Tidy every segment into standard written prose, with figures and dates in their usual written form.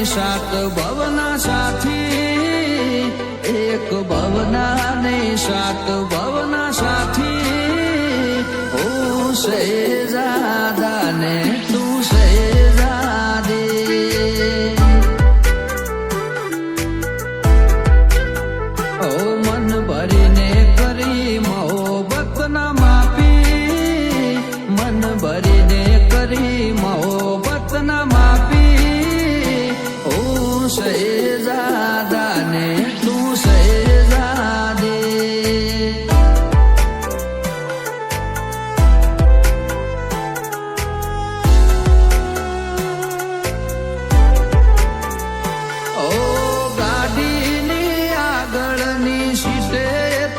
સાત ભવના સાથી, એક ભવના ને સાત ભવના સાથી, હું શહેજાદા ને તું શહેજાદી. ઓ મન ભરીને કરી મોહબ્બત ના માપી, મન ભરીને કરી મોહબ્બત ના માપી, હું શહેજાદા ને તું શહેજાદી. ઓ ગાડીની આગળની સીટે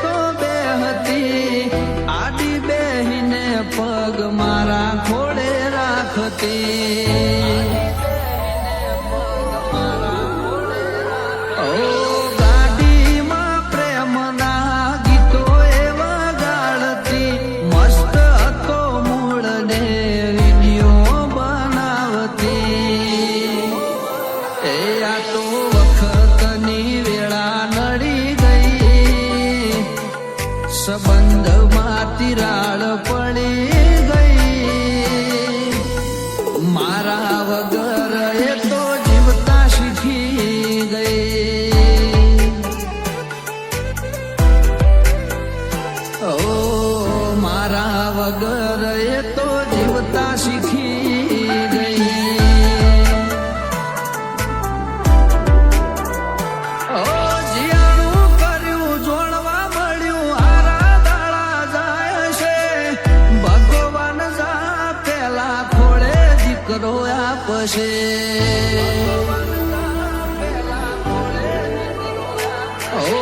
તો બે હતી, આડી બેહીને પગ મારા ખોળે રાખતી. ઓ ગાડીમાં પ્રેમના ગીતો એવા ગાળતી, મસ્ત હતો મૂળ ને વિડીયો બનાવતી. એ આ તો વખતની વેળા નડી ગઈ, સંબંધમાં તિરાડ પડી ગઈ. મારા વગર એ તો જીવતા શીખી ગઈ. ઓ મારા વગર એ તો જીવતા શીખી ગઈ. ઓ જીયાણું કર્યું જોડવા મળ્યું, હારા દાડા જાય છે. ભગવાન જા પેલા ખોળે દીકરો આપશે. ઓ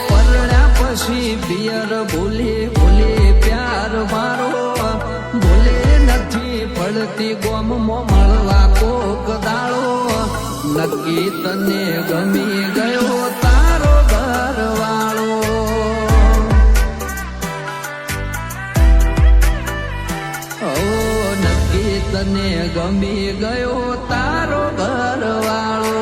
પરણ્યા પછી પિયર ભૂલી ભૂલી પ્યાર મારો, ભૂલે નથી પડતી ગોમમાં મળવા કોક દાળો. નક્કી તને ગમી ગયો તારો ઘરવાળો. ઓ નક્કી તને ગમી ગયો તારો ઘરવાળો.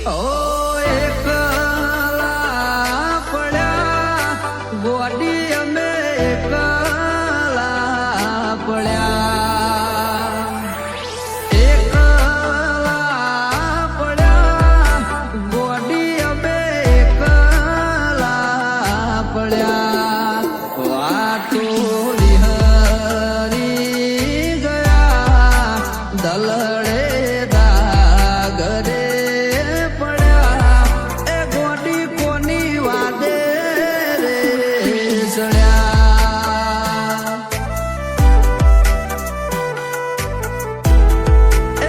ઓ એકલા પડ્યા ગોડી અમે એકલા પડ્યા, એકલા પડ્યા ગોડી અમે એકલા પડ્યા. વાતો વિહરી ગયા દલડે દાગરે પડ્યા. એ ગોડી કોની વાદે રે ચડ્યા,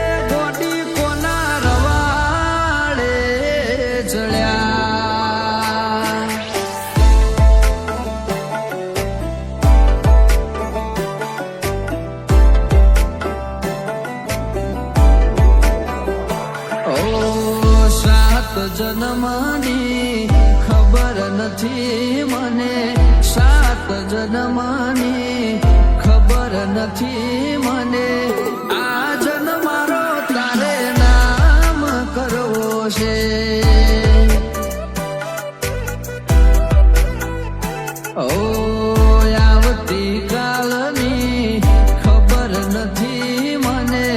એ ગોડી કોના રવાડે ચડ્યા. ઓ સાત જન્મની ખબર નથી મને, સાત જન્મની ખબર નથી મને. આ જન્મ મારો તારે નામ કરવો છે. ઓ આવતી કાલની ખબર નથી મને,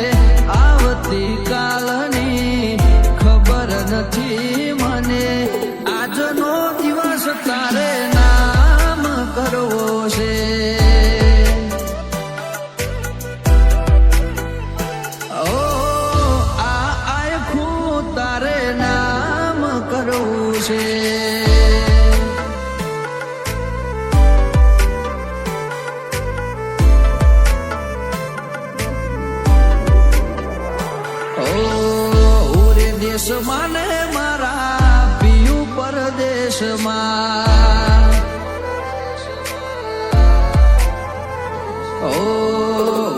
આવતી કાલની ખબર નથી મને. આજનો દિવસ તારે નામ કરવો છે. ઓ આ આખું તારે નામ કરવું છે. દેશમાં ને મારા પિયું પરદેશમાં. ઓ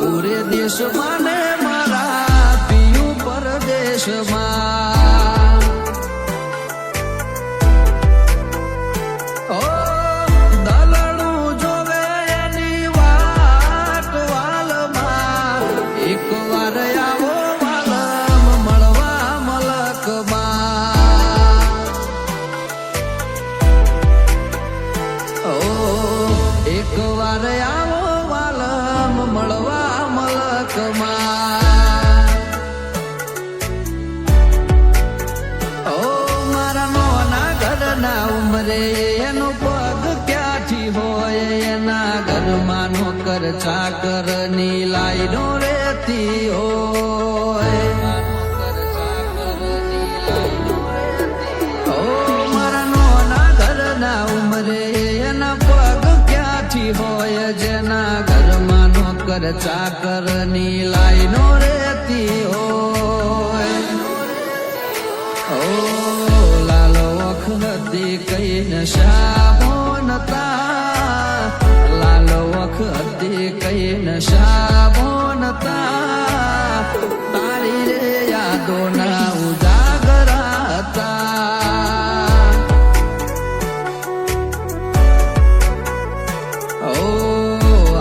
ઉરે દેશમાં ને મારા પિયું પરદેશમાં. ઉમરે એનો પગ ક્યાંથી હોય એના ઘરમાં નોકર ચાકર ની લાઈનો રેતી હોય ઓ મારા નોના ઘરના ઉમરે એના પગ ક્યાંથી હોય જેના ઘરમાં નોકર ચાકર ની લાઈનો રેતી હોય ઓ લાલો વખતી કઈ નશામો નતા લાલો વખતી કઈ નશામો નતા તારી રે યાદોના ઉજાગરા હતા ઓ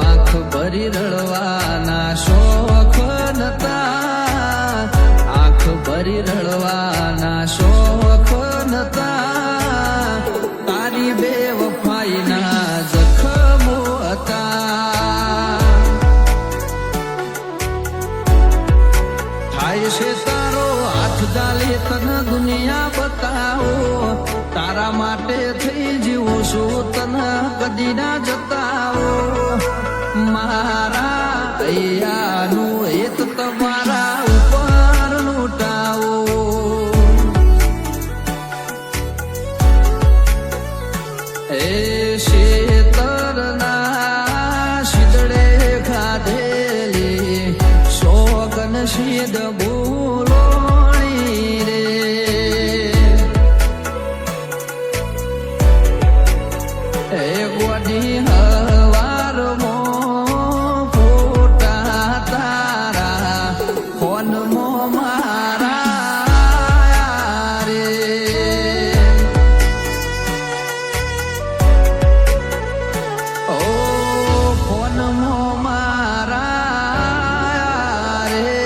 આંખ ભરી રડવાના શોખ નતા આંખ ભરી રડવાના શોખ નતા તારી બેવફાઈના જખમો હતા થાય છે તારો હાથ ડાલી તને દુનિયા બતાવો તારા માટે થઈ જીવું છું તને કદી ના જતાવો મારા અહીંયાનું હેત તમારા ઉપર લૂંટાવો એ શેતરના શીદડે ખાધેલી શોગન શીદ બોલોણી રે એ ગોડી હવારમો ફોટા તારા ફોનમો મારા રે ઓ ફોનમો મારા રે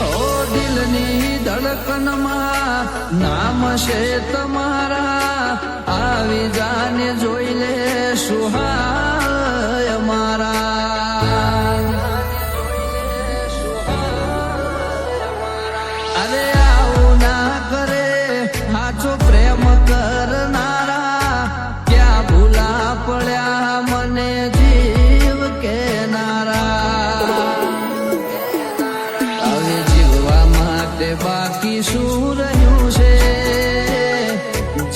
ઓ દિલની ધડકનમાં નામ છે તમારા આવી જાને જોઈ લે સુહાય મારા અરે આવું ના કરે હાચો પ્રેમ કરનારા ક્યાં ભૂલા પડ્યા મને જીવ કેનારા હવે જીવવા માટે બાકી શું રહ્યું છે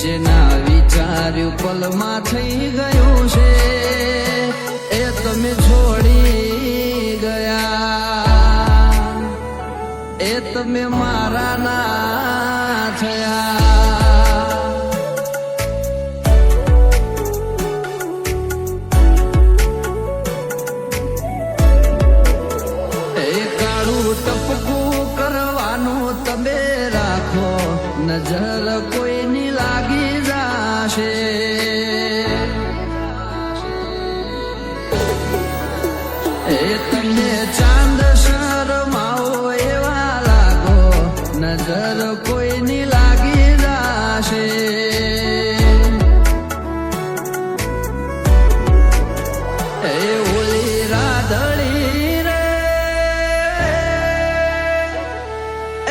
જેના વિચાર્યું પલમાં થઈ ગયું છે એ તમે છોડી ગયા એ તમે મારા ના થયા એ કાળું ટપકું કરવાનું તમે રાખો નજર કોઈની લાગી જાશે એ તમને ચાંદ શરમાવો એવા લાગો નજર કોઈની લાગી જાશે એ ઓલી રાધળી રે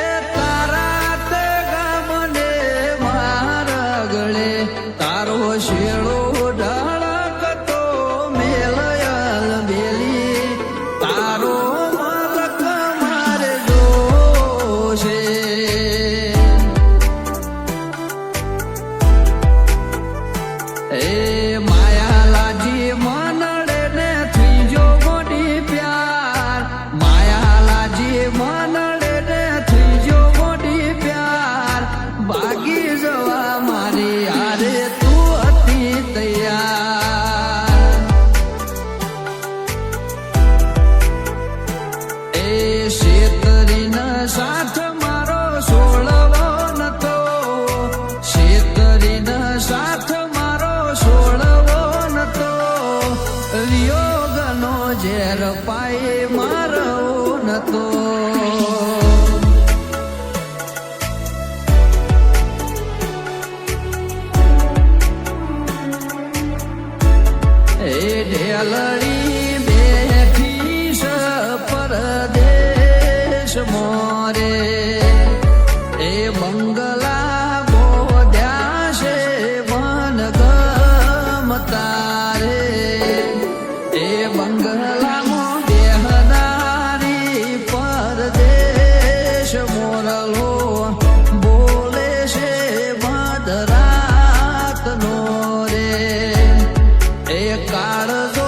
એ તારા તે ગામને મારા ગળે તારો શેડો ઢળકતો મેલયલ બેલી તારો મલક મારે જોશે એ માયા લાજી મનડે ને થઈ જો મોટી પ્યાર માયા લાજી મનડે ને થઈ જો મોટી પ્યાર ભાગી જવા મારી હારે તું હતી તૈયાર એ શેતરીના સાથ મારો સોળવો નતો શેતરીના સાથ મારો સોળવો નતો વિયોગનો ઝેર પાયે મારો નતો એ ઢેલડી બે કાળ જો